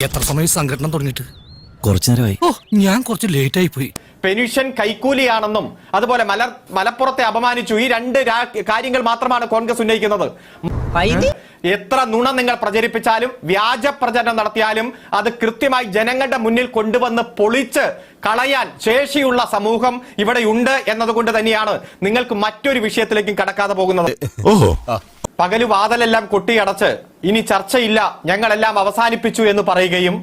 എത്ര സമയം സംഘടന തുടങ്ങിയിട്ട്? കുറച്ചു നേരമായി. ഓ, ഞാൻ കുറച്ച് ലേറ്റ് ആയി പോയി. പെൻഷൻ കൈക്കൂലിയാണെന്നും അതുപോലെ മലപ്പുറത്തെ അപമാനിച്ചു, ഈ രണ്ട് കാര്യങ്ങൾ മാത്രമാണ് കോൺഗ്രസ് ഉന്നയിക്കുന്നത്. എത്ര നുണ നിങ്ങൾ പ്രചരിപ്പിച്ചാലും വ്യാജ പ്രചരണം നടത്തിയാലും അത് കൃത്യമായി ജനങ്ങളുടെ മുന്നിൽ കൊണ്ടുവന്ന് പൊളിച്ച് കളയാൻ ശേഷിയുള്ള സമൂഹം ഇവിടെയുണ്ട് എന്നതുകൊണ്ട് തന്നെയാണ് നിങ്ങൾക്ക് മറ്റൊരു വിഷയത്തിലേക്കും കടക്കാതെ പോകുന്നത്. പകല് വാതിലെല്ലാം കൊട്ടിയടച്ച് ഇനി ചർച്ചയില്ല, ഞങ്ങളെല്ലാം അവസാനിപ്പിച്ചു എന്ന് പറയുകയും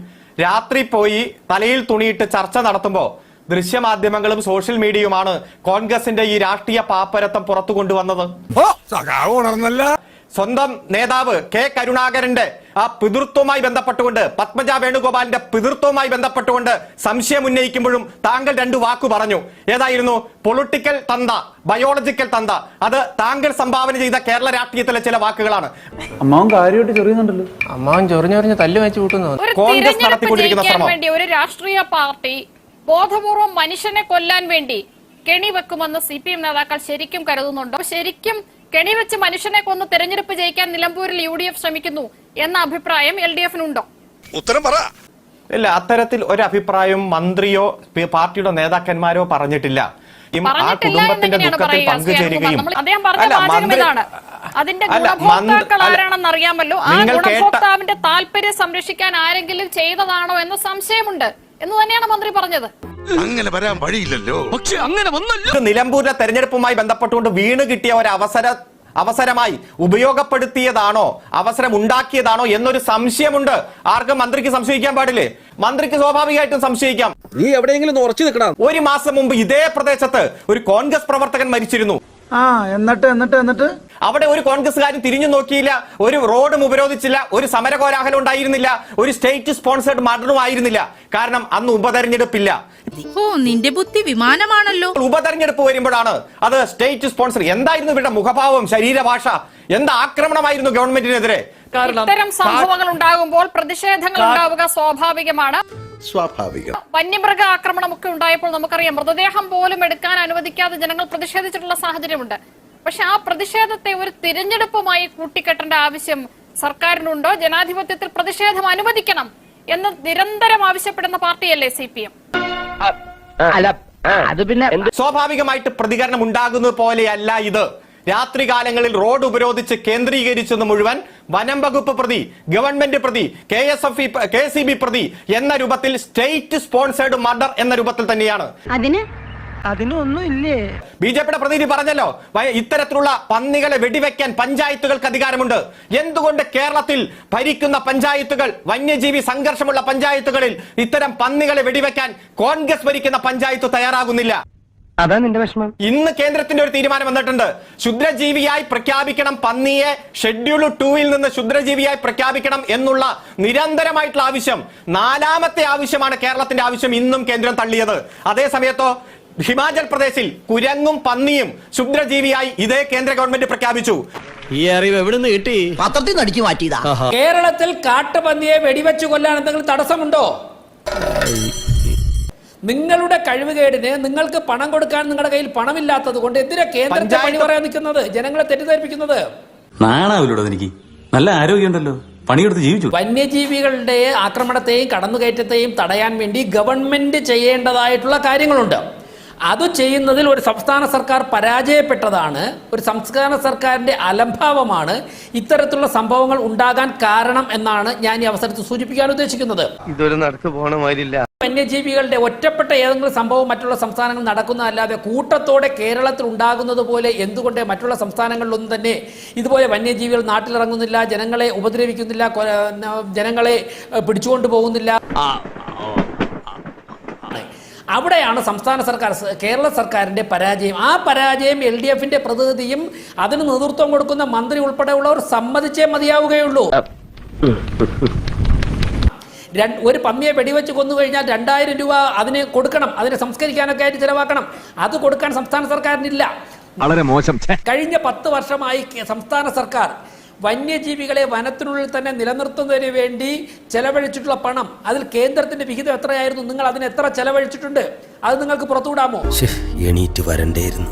രാത്രി പോയി തലയിൽ തുണിയിട്ട് ചർച്ച നടത്തുമ്പോൾ ദൃശ്യമാധ്യമങ്ങളും സോഷ്യൽ മീഡിയയുമാണ് കോൺഗ്രസിന്റെ ഈ രാഷ്ട്രീയ പാപ്പരത്തം പുറത്തു കൊണ്ടുവന്നത്. സ്വന്തം നേതാവ് കെ കരുണാകരന്റെ ആ പിതൃത്വവുമായി ബന്ധപ്പെട്ടുകൊണ്ട്, പത്മജ വേണുഗോപാലിന്റെ പിതൃത്വവുമായി ബന്ധപ്പെട്ടുകൊണ്ട് സംശയം ഉന്നയിക്കുമ്പോഴും താങ്കൾ രണ്ടു വാക്കു പറഞ്ഞു. ഏതായിരുന്നു? പൊളിറ്റിക്കൽ തന്ത, ബയോളജിക്കൽ തന്ത. അത് താങ്കൾ സംഭാവന ചെയ്ത കേരള രാഷ്ട്രീയത്തിലെ ചില വാക്കുകളാണ്. അമ്മാവൻ കാര്യമായിട്ട് ചെറിയുന്നുണ്ടല്ലോ. അമ്മാവൻ ചൊറിഞ്ഞൊറിഞ്ഞ് തല്ല് വെച്ച് കൂട്ടുന്നു. കോൺഗ്രസ് നടത്തിക്കൊണ്ടിരിക്കുന്ന ശ്രമം ഒരു രാഷ്ട്രീയ പാർട്ടി ബോധപൂർവം മനുഷ്യനെ കൊല്ലാൻ വേണ്ടി കെണിവെക്കുമെന്ന് CPM നേതാക്കൾ ശരിക്കും കരുതുന്നുണ്ടോ? ശരിക്കും കെണിവെച്ച് മനുഷ്യനെ കൊന്ന് തെരഞ്ഞെടുപ്പ് ജയിക്കാൻ നിലമ്പൂരിൽ UDF ശ്രമിക്കുന്നു എന്ന അഭിപ്രായം LDF-നുണ്ടോ? ഉത്തരം പറ. ഇല്ല, അത്തരത്തിൽ ഒരു അഭിപ്രായം മന്ത്രിയോ പാർട്ടിയുടെ നേതാക്കന്മാരോ പറഞ്ഞിട്ടില്ല. ആ കുടുംബത്തിന്റെ ദുഃഖത്തിൽ പങ്കുചേരുകയും അതിന്റെ ഗുണഭോക്താക്കൾ ആരാണെന്ന് അറിയാമല്ലോ. ആ ഗുണഭോക്താവിന്റെ താല്പര്യം സംരക്ഷിക്കാൻ ആരെങ്കിലും ചെയ്തതാണോ എന്ന സംശയമുണ്ട് എന്ന് തന്നെയാണ് മന്ത്രി പറഞ്ഞത്. അങ്ങനെ വരാൻ വഴിയില്ലല്ലോ. പക്ഷെ അങ്ങനെ വന്നല്ലോ. നിലമ്പൂരിലെ തെരഞ്ഞെടുപ്പുമായി ബന്ധപ്പെട്ടുകൊണ്ട് വീണ് കിട്ടിയ ഒരു അവസരമായി ഉപയോഗപ്പെടുത്തിയതാണോ, അവസരം ഉണ്ടാക്കിയതാണോ എന്നൊരു സംശയമുണ്ട്. ആർക്കും മന്ത്രിക്ക് സംശയിക്കാൻ പാടില്ലേ? മന്ത്രിക്ക് സ്വാഭാവികമായിട്ടും സംശയിക്കാം. നീ എവിടെയെങ്കിലും ഉറച്ചു നിൽക്കണം. ഒരു മാസം മുമ്പ് ഇതേ പ്രദേശത്ത് ഒരു കോൺഗ്രസ് പ്രവർത്തകൻ മരിച്ചിരുന്നു. എന്നിട്ട് അവിടെ ഒരു കോൺഗ്രസ്സുകാരും തിരിഞ്ഞു നോക്കിയില്ല, ഒരു റോഡും ഉപരോധിച്ചില്ല, ഒരു സമരകോലാഹലം ഉണ്ടായിരുന്നില്ല, ഒരു സ്റ്റേറ്റ് സ്പോൺസേഡ് മർഡറും ആയിരുന്നില്ല. കാരണം അന്ന് ഉപതെരഞ്ഞെടുപ്പില്ല. നിന്റെ ബുദ്ധി വിമാനമാണല്ലോ. ഉപതെരഞ്ഞെടുപ്പ് വരുമ്പോഴാണ് അത് സ്റ്റേറ്റ് സ്പോൺസർ. എന്തായിരുന്നു ഇവരുടെ മുഖഭാവം, ശരീരഭാഷ, എന്താ ആക്രമണമായിരുന്നു ഗവൺമെന്റിനെതിരെ. ഇത്തരം സംഭവങ്ങൾ ഉണ്ടാകുമ്പോൾ പ്രതിഷേധങ്ങൾ ഉണ്ടാവുക സ്വാഭാവികമാണ്. വന്യമൃഗ ആക്രമണമൊക്കെ ഉണ്ടായപ്പോൾ നമുക്കറിയാം, മൃതദേഹം പോലും എടുക്കാൻ അനുവദിക്കാതെ ജനങ്ങൾ പ്രതിഷേധിച്ചിട്ടുള്ള സാഹചര്യമുണ്ട്. പക്ഷെ ആ പ്രതിഷേധത്തെ ഒരു തിരഞ്ഞെടുപ്പുമായി കൂട്ടിക്കെട്ടേണ്ട ആവശ്യം സർക്കാരിനുണ്ടോ? ജനാധിപത്യത്തിൽ പ്രതിഷേധം അനുവദിക്കണം എന്ന് നിരന്തരം ആവശ്യപ്പെടുന്ന പാർട്ടിയല്ലേ CPM? സ്വാഭാവികമായിട്ട് പ്രതികരണം ഉണ്ടാകുന്നത് പോലെയല്ല ഇത്. രാത്രികാലങ്ങളിൽ റോഡ് ഉപരോധിച്ച് കേന്ദ്രീകരിച്ചത് മുഴുവൻ വനം വകുപ്പ് പ്രതി, ഗവൺമെന്റ് പ്രതി, KSB പ്രതി എന്ന രൂപത്തിൽ സ്റ്റേറ്റ് സ്പോൺസേഡ് മർഡർ എന്ന രൂപത്തിൽ തന്നെയാണ്. അതിനൊന്നും ഇല്ലേ? BJPയുടെ പ്രതിനിധി പറഞ്ഞല്ലോ, ഇത്തരത്തിലുള്ള പന്നികളെ വെടിവെക്കാൻ പഞ്ചായത്തുകൾക്ക് അധികാരമുണ്ട്. എന്തുകൊണ്ട് കേരളത്തിൽ ഭരിക്കുന്ന പഞ്ചായത്തുകൾ, വന്യജീവി സംഘർഷമുള്ള പഞ്ചായത്തുകളിൽ ഇത്തരം പന്നികളെ വെടിവെക്കാൻ കോൺഗ്രസ് ഭരിക്കുന്ന പഞ്ചായത്ത് തയ്യാറാകുന്നില്ല? അതാ നിന്റെ വിഷമം. ഇന്ന് കേന്ദ്രത്തിന്റെ ഒരു തീരുമാനം വന്നിട്ടുണ്ട്. ക്ഷുദ്രജീവിയായി പ്രഖ്യാപിക്കണം പന്നിയെ, ഷെഡ്യൂൾ 2-ൽ നിന്ന് ക്ഷുദ്രജീവിയായി പ്രഖ്യാപിക്കണം എന്നുള്ള നിരന്തരമായിട്ടുള്ള ആവശ്യം, 4ാമത്തെ ആവശ്യമാണ് കേരളത്തിന്റെ ആവശ്യം. ഇന്നും കേന്ദ്രം തള്ളിയത്. അതേ സമയത്തോ ഹിമാചൽ പ്രദേശിൽ കുരങ്ങും പന്നിയും ക്ഷുദ്രജീവിയായി ഇതേ കേന്ദ്ര ഗവൺമെന്റ് പ്രഖ്യാപിച്ചു. ഈ അറിവ് എവിടെ നിന്ന് കിട്ടി? പത്രത്തിൽ നിന്ന് അടിച്ചു മാറ്റിയതാ. കേരളത്തിൽ കാട്ടുപന്നിയെ വെടിവെച്ചു കൊല്ലാൻ എന്തെങ്കിലും തടസ്സമുണ്ടോ? നിങ്ങളുടെ കഴിവുകേടിന് നിങ്ങൾക്ക് പണം കൊടുക്കാൻ നിങ്ങളുടെ കയ്യിൽ പണമില്ലാത്തത് കൊണ്ട് എന്തിനാ കേന്ദ്രത്തെ പണി പറയാൻ നിൽക്കുന്നത്, ജനങ്ങളെ തെറ്റിദ്ധരിപ്പിക്കുന്നത്? നാണാവില്ലോടോ എനിക്ക്. നല്ല ആരോഗ്യമുണ്ടല്ലോ, പണിയെടുത്ത് ജീവിച്ചു. വന്യജീവികളുടെ ആക്രമണത്തെയും കടന്നുകയറ്റത്തെയും തടയാൻ വേണ്ടി ഗവൺമെന്റ് ചെയ്യേണ്ടതായിട്ടുള്ള കാര്യങ്ങളുണ്ട്. അത് ചെയ്യുന്നതിൽ ഒരു സംസ്ഥാന സർക്കാർ പരാജയപ്പെട്ടതാണ്. ഒരു സംസ്ഥാന സർക്കാരിന്റെ അലംഭാവമാണ് ഇത്തരത്തിലുള്ള സംഭവങ്ങൾ ഉണ്ടാകാൻ കാരണം എന്നാണ് ഞാൻ ഈ അവസരത്തിൽ സൂചിപ്പിക്കാൻ ഉദ്ദേശിക്കുന്നത്. ഇതൊരു നടക്ക് പോണ മാതിരില്ല. വന്യജീവികളുടെ ഒറ്റപ്പെട്ട ഏതെങ്കിലും സംഭവം മറ്റുള്ള സംസ്ഥാനങ്ങൾ നടക്കുന്നതല്ലാതെ കൂട്ടത്തോടെ കേരളത്തിൽ ഉണ്ടാകുന്നത് പോലെ എന്തുകൊണ്ട് മറ്റുള്ള സംസ്ഥാനങ്ങളിലൊന്നും തന്നെ ഇതുപോലെ വന്യജീവികൾ നാട്ടിലിറങ്ങുന്നില്ല, ജനങ്ങളെ ഉപദ്രവിക്കുന്നില്ല, ജനങ്ങളെ പിടിച്ചുകൊണ്ടു പോകുന്നില്ല? അവിടെയാണ് സംസ്ഥാന സർക്കാർ, കേരള സർക്കാരിന്റെ പരാജയം. ആ പരാജയം LDF-ന്റെ പ്രതിനിധിയും അതിന് നേതൃത്വം കൊടുക്കുന്ന മന്ത്രി ഉൾപ്പെടെയുള്ളവർ സമ്മതിച്ചേ മതിയാവുകയുള്ളൂ. ഒരു പന്നിയെ വെടിവെച്ച് കൊന്നു കഴിഞ്ഞാൽ 2000 രൂപ അതിന് കൊടുക്കണം, അതിനെ സംസ്കരിക്കാനൊക്കെ ആയിട്ട് ചിലവാക്കണം. അത് കൊടുക്കാൻ സംസ്ഥാന സർക്കാരിനില്ല. വളരെ മോശം. കഴിഞ്ഞ 10 വർഷമായി സംസ്ഥാന സർക്കാർ വന്യജീവികളെ വനത്തിനുള്ളിൽ തന്നെ നിലനിർത്തുന്നതിന് വേണ്ടി ചെലവഴിച്ചിട്ടുള്ള പണം, അതിൽ കേന്ദ്രത്തിന്റെ വിഹിതം എത്രയായിരുന്നു? നിങ്ങൾ അതിന് എത്ര ചെലവഴിച്ചിട്ടുണ്ട്? അത് നിങ്ങൾക്ക് പുറത്തുവിടാമോ? എണീറ്റ് വരണ്ടേയിരുന്നു.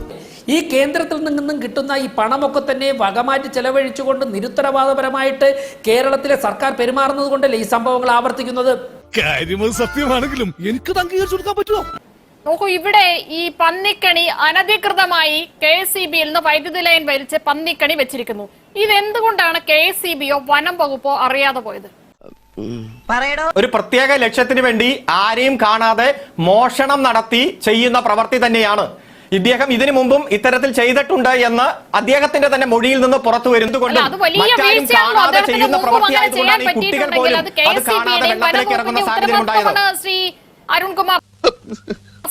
ഈ കേന്ദ്രത്തിൽ നിന്നും കിട്ടുന്ന ഈ പണമൊക്കെ തന്നെ വകമാറ്റി ചെലവഴിച്ചുകൊണ്ട് നിരുത്തരവാദപരമായിട്ട് കേരളത്തിലെ സർക്കാർ പെരുമാറുന്നത് കൊണ്ടല്ലേ ഈ സംഭവങ്ങൾ ആവർത്തിക്കുന്നത്. കാര്യമത് സത്യമാണെങ്കിലും എനിക്ക് അംഗീകരിച്ചു കൊടുക്കാൻ പറ്റുമോ? നോക്കൂ, ഇവിടെ ഈ പന്നിക്കണി അനധികൃതമായി KSEB-യിൽ നിന്ന് വൈദ്യുതി ലൈൻ വലിച്ച് പന്നിക്കണി വെച്ചിരിക്കുന്നു. ഇതെന്തുകൊണ്ടാണ് KSEB-യോ വനം വകുപ്പോ അറിയാതെ പോയത്? ഒരു പ്രത്യേക ലക്ഷ്യത്തിന് വേണ്ടി ആരെയും കാണാതെ മോഷണം നടത്തി ചെയ്യുന്ന പ്രവൃത്തി തന്നെയാണ്. ഇദ്ദേഹം ഇതിനു മുമ്പും ഇത്തരത്തിൽ ചെയ്തിട്ടുണ്ട് എന്ന് അദ്ദേഹത്തിന്റെ തന്നെ മൊഴിയിൽ നിന്ന് പുറത്തു വരുന്നതുകൊണ്ട് മറ്റാരും കാണാതെ ചെയ്യുന്ന പ്രവൃത്തിയായതുകൊണ്ടാണ് ഈ കുട്ടികൾ പോലും അത് കാണാതെ വെള്ളത്തിലേക്ക് ഇറങ്ങുന്ന സാഹചര്യം ഉണ്ടായത്. ശ്രീ അരുൺകുമാർ,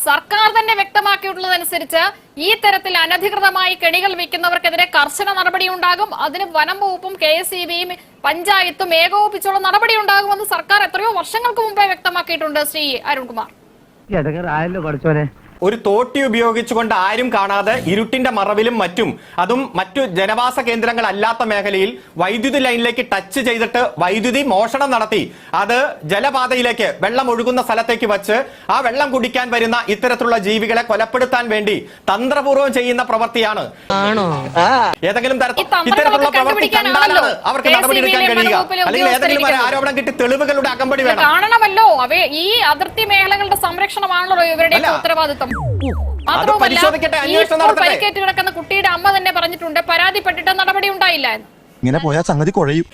സർക്കാർ തന്നെ വ്യക്തമാക്കിയിട്ടുള്ളതനുസരിച്ച് ഈ തരത്തിൽ അനധികൃതമായി കെണികൾ വെക്കുന്നവർക്കെതിരെ കർശന നടപടി ഉണ്ടാകും. അതിന് വനം വകുപ്പും KSEB-യും പഞ്ചായത്തും ഏകോപിച്ചുള്ള നടപടി ഉണ്ടാകുമെന്ന് സർക്കാർ എത്രയോ വർഷങ്ങൾക്ക് മുമ്പേ വ്യക്തമാക്കിയിട്ടുണ്ട്. ശ്രീ അരുൺകുമാർ, ഒരു തോട്ടി ഉപയോഗിച്ചുകൊണ്ട് ആരും കാണാതെ ഇരുട്ടിന്റെ മറവിലും മറ്റും, അതും മറ്റു ജനവാസ കേന്ദ്രങ്ങൾ അല്ലാത്ത മേഖലയിൽ വൈദ്യുതി ലൈനിലേക്ക് ടച്ച് ചെയ്തിട്ട് വൈദ്യുതി മോഷണം നടത്തി അത് ജലപാതയിലേക്ക് വെള്ളം ഒഴുകുന്ന സ്ഥലത്തേക്ക് വച്ച് ആ വെള്ളം കുടിക്കാൻ വരുന്ന ഇത്തരത്തിലുള്ള ജീവികളെ കൊലപ്പെടുത്താൻ വേണ്ടി തന്ത്രപൂർവ്വം ചെയ്യുന്ന പ്രവൃത്തിയാണ്. ഏതെങ്കിലും ഇത്തരത്തിലുള്ള പ്രവൃത്തി കണ്ടാലാണ് അവർക്ക് നടപടിയെടുക്കാൻ കഴിയുക. അല്ലെങ്കിൽ ഏതെങ്കിലും ഒരു ആരോപണം കിട്ടി തെളിവുകളുടെ അകമ്പടി വേണം. കാണണമല്ലോ, ഈ അതിർത്തി മേഖലകളുടെ സംരക്ഷണമാണല്ലോ ഇവരുടെ ഉത്തരവാദിത്വം. മാത്രമല്ല, പരിക്കേറ്റ് കിടക്കുന്ന കുട്ടിയുടെ അമ്മ തന്നെ പറഞ്ഞിട്ടുണ്ട് പരാതിപ്പെട്ടിട്ട് നടപടി ഉണ്ടായില്ല എന്ന്. ഇങ്ങനെ പോയാൽ സംഗതി കുഴയും.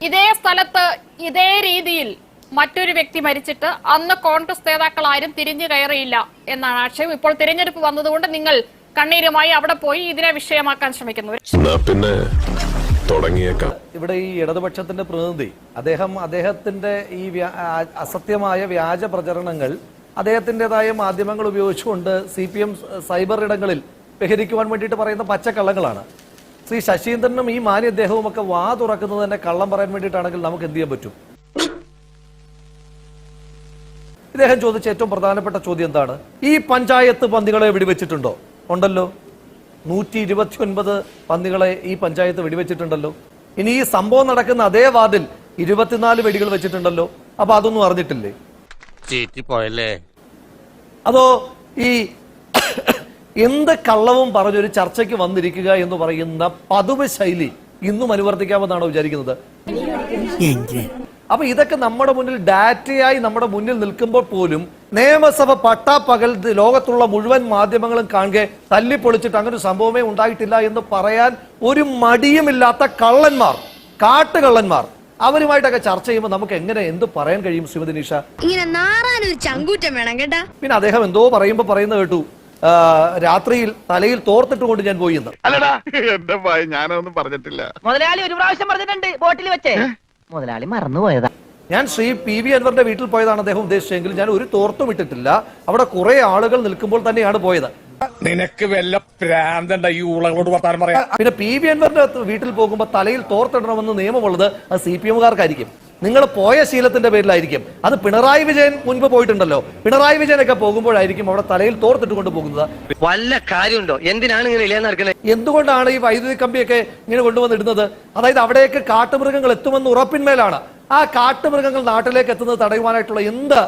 ഇതേ സ്ഥലത്ത് ഇതേ രീതിയിൽ മറ്റൊരു വ്യക്തി മരിച്ചിട്ട് അന്ന് കോൺഗ്രസ് നേതാക്കൾ ആരും തിരിഞ്ഞു കയറിയില്ല എന്നാണ് ആക്ഷേപം. ഇപ്പോൾ തിരഞ്ഞെടുപ്പ് വന്നതുകൊണ്ട് നിങ്ങൾ കണ്ണീരുമായി അവിടെ പോയി ഇതിനെ വിഷയമാക്കാൻ ശ്രമിക്കുന്നു. പിന്നെ തുടങ്ങിയേക്കാം. ഇവിടെ ഈ ഇടതുപക്ഷത്തിന്റെ പ്രതിനിധി അദ്ദേഹത്തിന്റെ ഈ അസത്യമായ വ്യാജ പ്രചരണങ്ങൾ അദ്ദേഹത്തിൻ്റെതായ മാധ്യമങ്ങൾ ഉപയോഗിച്ചുകൊണ്ട് CPM സൈബർ ഇടങ്ങളിൽ ബഹിരിക്കുവാൻ വേണ്ടിയിട്ട് പറയുന്ന പച്ചക്കള്ളങ്ങളാണ്. ശ്രീ ശശീന്ദ്രനും ഈ മാന്യ അദ്ദേഹവും ഒക്കെ വാ തുറക്കുന്നത് തന്നെ കള്ളം പറയാൻ വേണ്ടിയിട്ടാണെങ്കിൽ നമുക്ക് എന്ത് ചെയ്യാൻ പറ്റും? ഇദ്ദേഹം ചോദിച്ച ഏറ്റവും പ്രധാനപ്പെട്ട ചോദ്യം എന്താണ്? ഈ പഞ്ചായത്ത് പന്നികളെ വെടിവെച്ചിട്ടുണ്ടോ? ഉണ്ടല്ലോ. 129 പന്നികളെ ഈ പഞ്ചായത്ത് വെടിവെച്ചിട്ടുണ്ടല്ലോ. ഇനി ഈ സംഭവം നടക്കുന്ന അതേ വാർഡിൽ 24 വെടികൾ വെച്ചിട്ടുണ്ടല്ലോ. അപ്പൊ അതൊന്നും അറിഞ്ഞിട്ടില്ലേ? അതോ ഈ എന്ത് കള്ളവും പറഞ്ഞൊരു ചർച്ചയ്ക്ക് വന്നിരിക്കുക എന്ന് പറയുന്ന പതിവ് ശൈലി ഇന്നും അനുവർത്തിക്കാമെന്നാണോ വിചാരിക്കുന്നത്? അപ്പൊ ഇതൊക്കെ നമ്മുടെ മുന്നിൽ ഡാറ്റയായി നമ്മുടെ മുന്നിൽ നിൽക്കുമ്പോൾ പോലും നിയമസഭ പട്ടാപ്പകൽ ലോകത്തുള്ള മുഴുവൻ മാധ്യമങ്ങളും കാണുക തല്ലിപ്പൊളിച്ചിട്ട് അങ്ങനെ ഒരു സംഭവമേ ഉണ്ടായിട്ടില്ല എന്ന് പറയാൻ ഒരു മടിയുമില്ലാത്ത കള്ളന്മാർ, കാട്ടുകള്ളന്മാർ, അവരുമായിട്ടൊക്കെ ചർച്ച ചെയ്യുമ്പോൾ നമുക്ക് എങ്ങനെ എന്ത് പറയാൻ കഴിയും? ശ്രീമതി നിഷ, ഇങ്ങനെ നാറാനൊരു ചങ്കൂറ്റം വേണം കേട്ടാ. പിന്നെ അദ്ദേഹം എന്തോ പറയുന്നത് കേട്ടു, രാത്രിയിൽ തലയിൽ തോർത്തിട്ടുകൊണ്ട് ഞാൻ പോയി എന്ന്. അല്ലടാ, എന്റെ ഭയ ഞാനൊന്നും പറഞ്ഞിട്ടില്ല. മുതലാളി ഒരു പ്രാവശ്യം പറഞ്ഞിട്ടുണ്ട് ബോട്ടിൽ വെച്ചേ. മുതലാളി മറന്നുപോയതാ. ഞാൻ ശ്രീ PV അൻവറിന്റെ വീട്ടിൽ പോയതാണ് അദ്ദേഹം ഉദ്ദേശിച്ചെങ്കിൽ ഞാൻ ഒരു തോർത്തും ഇട്ടിട്ടില്ല. അവിടെ കുറെ ആളുകൾ നിൽക്കുമ്പോൾ തന്നെയാണ് പോയത്. നിനക്ക് വല്ല പ്രാന്തണ്ട ഈ ഊളകളോട് വർത്താനം പറയാം. പിന്നെ PV അൻവറിന്റെ വീട്ടിൽ പോകുമ്പോൾ തലയിൽ തോർത്തിടണമെന്ന് നിയമമുള്ളത് അത് CPM-കാർക്കായിരിക്കും. നിങ്ങൾ പോയ ശീലത്തിന്റെ പേരിലായിരിക്കും. അത് പിണറായി വിജയൻ മുൻപ് പോയിട്ടുണ്ടല്ലോ. പിണറായി വിജയനൊക്കെ പോകുമ്പോഴായിരിക്കും അവിടെ തലയിൽ തോർത്തിട്ട് കൊണ്ടുപോകുന്നത്. വല്ല കാര്യമുണ്ടോ? എന്തിനാണ് ഇങ്ങനെ ഇല്ലാന്ന്? എന്തുകൊണ്ടാണ് ഈ വൈദ്യുതി കമ്പിയൊക്കെ ഇങ്ങനെ കൊണ്ടുവന്നിടുന്നത്? അതായത് അവിടേക്ക് കാട്ടുമൃഗങ്ങൾ എത്തുമെന്ന് ഉറപ്പിന്മേലാണ്. ആ കാട്ടുമൃഗങ്ങൾ നാട്ടിലേക്ക് എത്തുന്നത് തടയുവാനായിട്ടുള്ള എന്ത്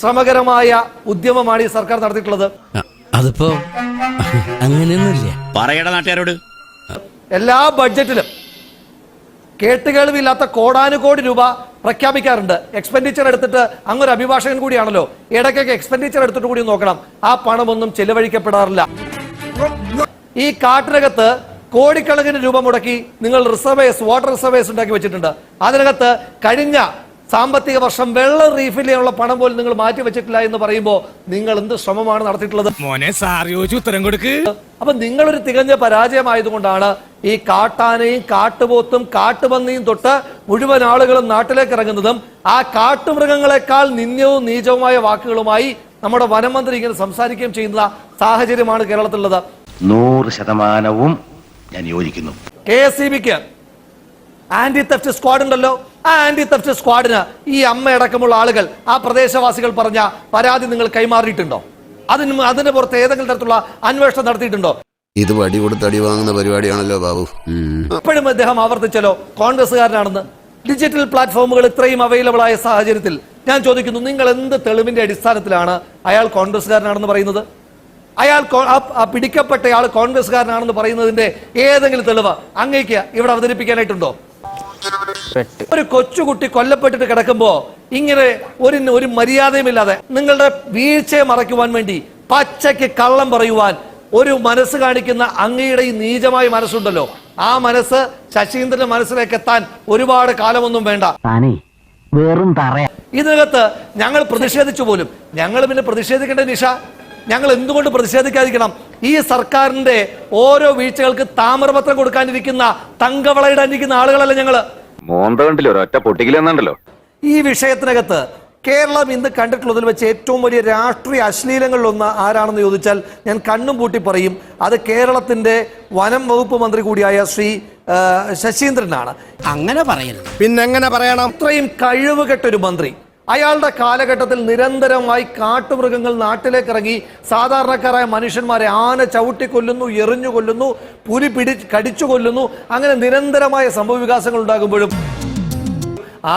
ശ്രമകരമായ ഉദ്യമമാണ് ഈ സർക്കാർ നടത്തിയിട്ടുള്ളത്? അതിപ്പോ അങ്ങനെയൊന്നുമില്ല. പറയട നാട്ടുകാരോട്. എല്ലാ ബഡ്ജറ്റിലും കേട്ടുകേൾവില്ലാത്ത കോടാനുകോടി രൂപ പ്രഖ്യാപിക്കാറുണ്ട്. എക്സ്പെൻഡിച്ചർ എടുത്തിട്ട് അങ്ങൊരു അഭിഭാഷകൻ കൂടിയാണല്ലോ. ഇടയ്ക്കൊക്കെ എക്സ്പെൻഡിച്ചർ എടുത്തിട്ട് കൂടി നോക്കണം. ആ പണമൊന്നും ചെലവഴിക്കപ്പെടാറില്ല. ഈ കാട്ടിനകത്ത് കോടിക്കണക്കിന് രൂപ മുടക്കി നിങ്ങൾ വാട്ടർ റിസർവേഴ്സ് ഉണ്ടാക്കി വെച്ചിട്ടുണ്ട്. അതിനകത്ത് കഴിഞ്ഞ സാമ്പത്തിക വർഷം വെള്ളം റീഫിൽ ചെയ്യാനുള്ള പണം പോലും നിങ്ങൾ മാറ്റി വെച്ചിട്ടില്ല എന്ന് പറയുമ്പോൾ നിങ്ങൾ എന്ത് ശ്രമമാണ് നടത്തിയിട്ടുള്ളത്? മോനെ സാർ ചോദിച്ചു ഉത്തരം കൊടുക്ക്. അപ്പൊ നിങ്ങളൊരു തികഞ്ഞ പരാജയമായതുകൊണ്ടാണ് ഈ കാട്ടാനയും കാട്ടുപോത്തും കാട്ടുപന്നിയും തൊട്ട് മുഴുവൻ ആളുകളും നാട്ടിലേക്ക് ഇറങ്ങുന്നതും ആ കാട്ടുമൃഗങ്ങളെക്കാൾ നിന്ദ്യവും നീചവുമായ വാക്കുകളുമായി നമ്മുടെ വനമന്ത്രി ഇങ്ങനെ സംസാരിക്കുകയും ചെയ്യുന്ന സാഹചര്യമാണ് കേരളത്തിലുള്ളത്. 100% ഞാൻ യോജിക്കുന്നു. KSEB-ക്ക് ആന്റി തെഫ്റ്റ് സ്ക്വാഡ് ഉണ്ടല്ലോ. ആ ആന്റി തെഫ്റ്റ് സ്ക്വാഡിന് ഈ അമ്മയടക്കമുള്ള ആളുകൾ, ആ പ്രദേശവാസികൾ പറഞ്ഞ പരാതി നിങ്ങൾ കൈമാറിയിട്ടുണ്ടോ? അതിന് പുറത്ത് ഏതെങ്കിലും തരത്തിലുള്ള അന്വേഷണം നടത്തിയിട്ടുണ്ടോ? ഇത് വടി കൊടുത്ത് അടി വാങ്ങുന്ന പരിപാടിയാണല്ലോ ബാബു. ഇപ്പോഴും അദ്ദേഹം ആവർത്തിച്ചല്ലോ കോൺഗ്രസ്സുകാരനാണെന്ന്. ഡിജിറ്റൽ പ്ലാറ്റ്ഫോമുകൾ ഇത്രയും അവൈലബിൾ ആയ സാഹചര്യത്തിൽ ഞാൻ ചോദിക്കുന്നു, നിങ്ങൾ എന്ത് തെളിവിന്റെ അടിസ്ഥാനത്തിലാണ് അയാൾ കോൺഗ്രസ്സുകാരനാണെന്ന് പറയുന്നത്? അയാൾ പിടിക്കപ്പെട്ടയാൾ കോൺഗ്രസ്സുകാരനാണെന്ന് പറയുന്നതിന്റെ ഏതെങ്കിലും തെളിവ് അങ്ങേക്ക് ഇവിടെ അവതരിപ്പിക്കാനായിട്ടുണ്ടോ? ഒരു കൊച്ചുകുട്ടി കൊല്ലപ്പെട്ടിട്ട് കിടക്കുമ്പോ ഇങ്ങനെ ഒരു മര്യാദയുമില്ലാതെ നിങ്ങളുടെ വീഴ്ചയെ മറയ്ക്കുവാൻ വേണ്ടി പച്ചയ്ക്ക് കള്ളം പറയുവാൻ ഒരു മനസ്സ് കാണിക്കുന്ന അങ്ങയുടെ ഈ നീചമായ മനസ്സുണ്ടല്ലോ, ആ മനസ്സ് ശശീന്ദ്രന്റെ മനസ്സിലേക്ക് എത്താൻ ഒരുപാട് കാലമൊന്നും വേണ്ട. വെറും പറയാ. ഇതിനകത്ത് ഞങ്ങൾ പ്രതിഷേധിച്ചു പോലും. ഞങ്ങൾ പിന്നെ പ്രതിഷേധിക്കേണ്ട നിഷ, ഞങ്ങൾ എന്തുകൊണ്ട് പ്രതിഷേധിക്കാതിരിക്കണം? ഈ സർക്കാരിന്റെ ഓരോ വീഴ്ചകൾക്ക് താമ്രപത്രം കൊടുക്കാനിരിക്കുന്ന തങ്കവളയിടാനിരിക്കുന്ന ആളുകളല്ല ഞങ്ങള്. ഒരൊറ്റ പൊട്ടിക്കലെന്നുണ്ടല്ലോ. ഈ വിഷയത്തിനകത്ത് കേരളം ഇന്ന് കണ്ടിട്ടുള്ളതിൽ വെച്ച് ഏറ്റവും വലിയ രാഷ്ട്രീയ അശ്ലീലങ്ങളിലൊന്ന് ആരാണെന്ന് ചോദിച്ചാൽ ഞാൻ കണ്ണും പൂട്ടി പറയും, അത് കേരളത്തിന്റെ വനം വകുപ്പ് മന്ത്രി കൂടിയായ ശ്രീ ശശീന്ദ്രനാണ്. അങ്ങനെ പറയരുത്. പിന്നെങ്ങനെ പറയണം? അത്രയും കഴിവുകെട്ടൊരു മന്ത്രി, അയാളുടെ കാലഘട്ടത്തിൽ നിരന്തരമായി കാട്ടുമൃഗങ്ങൾ നാട്ടിലേക്ക് ഇറങ്ങി സാധാരണക്കാരായ മനുഷ്യന്മാരെ ആന ചവിട്ടി കൊല്ലുന്നു, എറിഞ്ഞു കൊല്ലുന്നു, പുലി കടിച്ചു കൊല്ലുന്നു, അങ്ങനെ നിരന്തരമായ സംഭവ വികാസങ്ങൾ ഉണ്ടാകുമ്പോഴും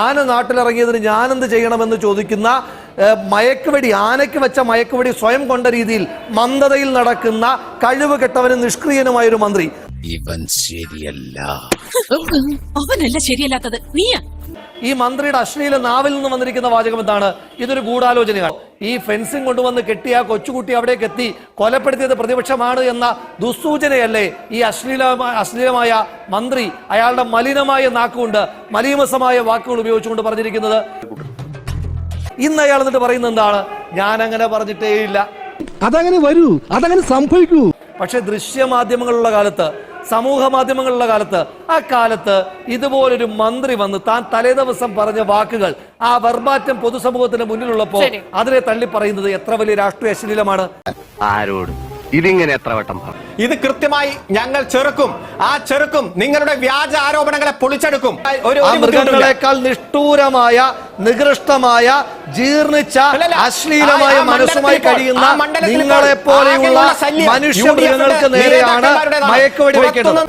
ആന നാട്ടിലിറങ്ങിയതിന് ഞാനെന്ത് ചെയ്യണമെന്ന് ചോദിക്കുന്ന മയക്കുവെടി, ആനയ്ക്ക് വെച്ച മയക്കുവെടി സ്വയം കൊണ്ട രീതിയിൽ മന്ദതയിൽ നടക്കുന്ന കഴിവ് കെട്ടവനും നിഷ്ക്രിയനുമായൊരു മന്ത്രി. ഇവൻ ശരിയല്ല. അവനല്ല ശരിയല്ലാത്തത്, നീയാ. ഈ മന്ത്രിയുടെ അശ്ലീല നാവിൽ നിന്ന് വന്നിരിക്കുന്ന വാചകം എന്താണ്? ഇതൊരു ഗൂഢാലോചനയാണ്. ഈ ഫെൻസിംഗ് കൊണ്ടുവന്ന് കെട്ടിയ കൊച്ചുകുട്ടി അവിടേക്ക് എത്തി കൊലപ്പെടുത്തിയത് പ്രതിപക്ഷമാണ് എന്ന ദുസ്സൂചനയല്ലേ ഈ അശ്ലീലമായ മന്ത്രി അയാളുടെ മലിനമായ നാക്കുകൊണ്ട്, മലീമസമായ വാക്കുകൾ ഉപയോഗിച്ചുകൊണ്ട് പറഞ്ഞിരിക്കുന്നത്? ഇന്ന് അയാൾ എന്നിട്ട് പറയുന്നത് എന്താണ്? ഞാൻ അങ്ങനെ പറഞ്ഞിട്ടേ ഇല്ല. അതങ്ങനെ വരൂ, അതങ്ങനെ സംഭവിക്കൂ. പക്ഷെ ദൃശ്യമാധ്യമങ്ങളുള്ള കാലത്ത്, സമൂഹ മാധ്യമങ്ങളുള്ള കാലത്ത്, ആ കാലത്ത് ഇതുപോലൊരു മന്ത്രി വന്ന് താൻ തലേദിവസം പറഞ്ഞ വാക്കുകൾ ആ വെർബാറ്റം പൊതുസമൂഹത്തിന് മുന്നിലുള്ളപ്പോ അതിനെ തള്ളി പറയുന്നത് എത്ര വലിയ രാഷ്ട്രീയ അശ്ലീലമാണ്. ആരോട് ഇതിങ്ങനെ എത്ര വട്ടം? ഇത് കൃത്യമായി ഞങ്ങൾ ചെറുക്കും. ആ ചെറുക്കും നിങ്ങളുടെ വ്യാജ ആരോപണങ്ങളെ പൊളിച്ചെടുക്കും. മൃഗങ്ങളെക്കാൾ നിഷ്ഠൂരമായ, നികൃഷ്ടമായ, ജീർണിച്ച, അശ്ലീലമായ മനസ്സുമായി കഴിയുന്ന നിങ്ങളെ പോലെയുള്ള മനുഷ്യമൃഗങ്ങൾക്ക് നേരെയാണ് മയക്കുവെടി വെക്കുന്നത്.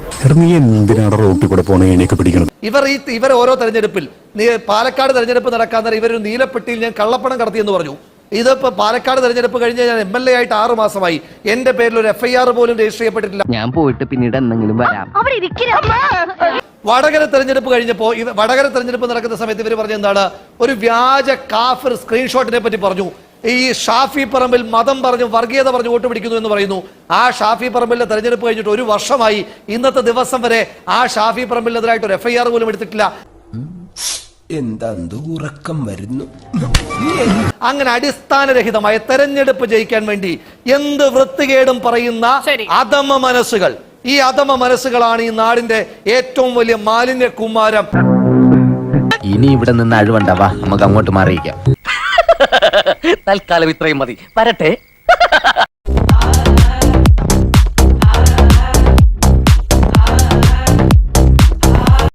ഇവർ ഓരോ തെരഞ്ഞെടുപ്പിൽ, പാലക്കാട് തെരഞ്ഞെടുപ്പ് നടക്കാൻ നേരം ഇവരൊരു നീലപ്പെട്ടിയിൽ ഞാൻ കള്ളപ്പണം കടത്തി എന്ന് പറഞ്ഞു. ഇതിപ്പോ പാലക്കാട് തെരഞ്ഞെടുപ്പ് കഴിഞ്ഞ് ഞാൻ MLA ആയിട്ട് 6 മാസമായി. എന്റെ പേരിൽ ഒരു FIR പോലും രജിസ്റ്റർ ചെയ്യപ്പെട്ടിട്ടില്ല. ഞാൻ പോയിട്ട് പിന്നീട് എന്തെങ്കിലും വരാം. വടകര തെരഞ്ഞെടുപ്പ് കഴിഞ്ഞപ്പോ, വടകര തെരഞ്ഞെടുപ്പ് നടക്കുന്ന സമയത്ത് ഇവർ പറഞ്ഞ എന്താണ്? ഒരു വ്യാജ കാഫിർ സ്ക്രീൻഷോട്ടിനെ പറ്റി പറഞ്ഞു. ഈ ഷാഫി പറമ്പിൽ മതം പറഞ്ഞു, വർഗീയത പറഞ്ഞു വോട്ട് പിടിക്കുന്നു എന്ന് പറയുന്നു. ആ ഷാഫി പറമ്പിലെ തെരഞ്ഞെടുപ്പ് കഴിഞ്ഞിട്ട് 1 വർഷമായി. ഇന്നത്തെ ദിവസം വരെ ആ ഷാഫി പറമ്പിലെതിരായിട്ട് ഒരു FIR പോലും എടുത്തിട്ടില്ല. എന്താ ഉറക്കം വരുന്നു? അങ്ങനെ അടിസ്ഥാനരഹിതമായ തെരഞ്ഞെടുപ്പ് ജയിക്കാൻ വേണ്ടി എന്ത് വൃത്തികേടും പറയുന്ന അധമ മനസ്സുകൾ, ഈ അധമ മനസ്സുകളാണ് ഈ നാടിന്റെ ഏറ്റവും വലിയ മാലിന്യ കുമാരം. ഇനി ഇവിടെ നിന്ന് അഴിവണ്ടാവാ, നമുക്ക് അങ്ങോട്ട് മാറിയിക്കാം. തൽക്കാലം ഇത്രയും മതി. വരട്ടെ.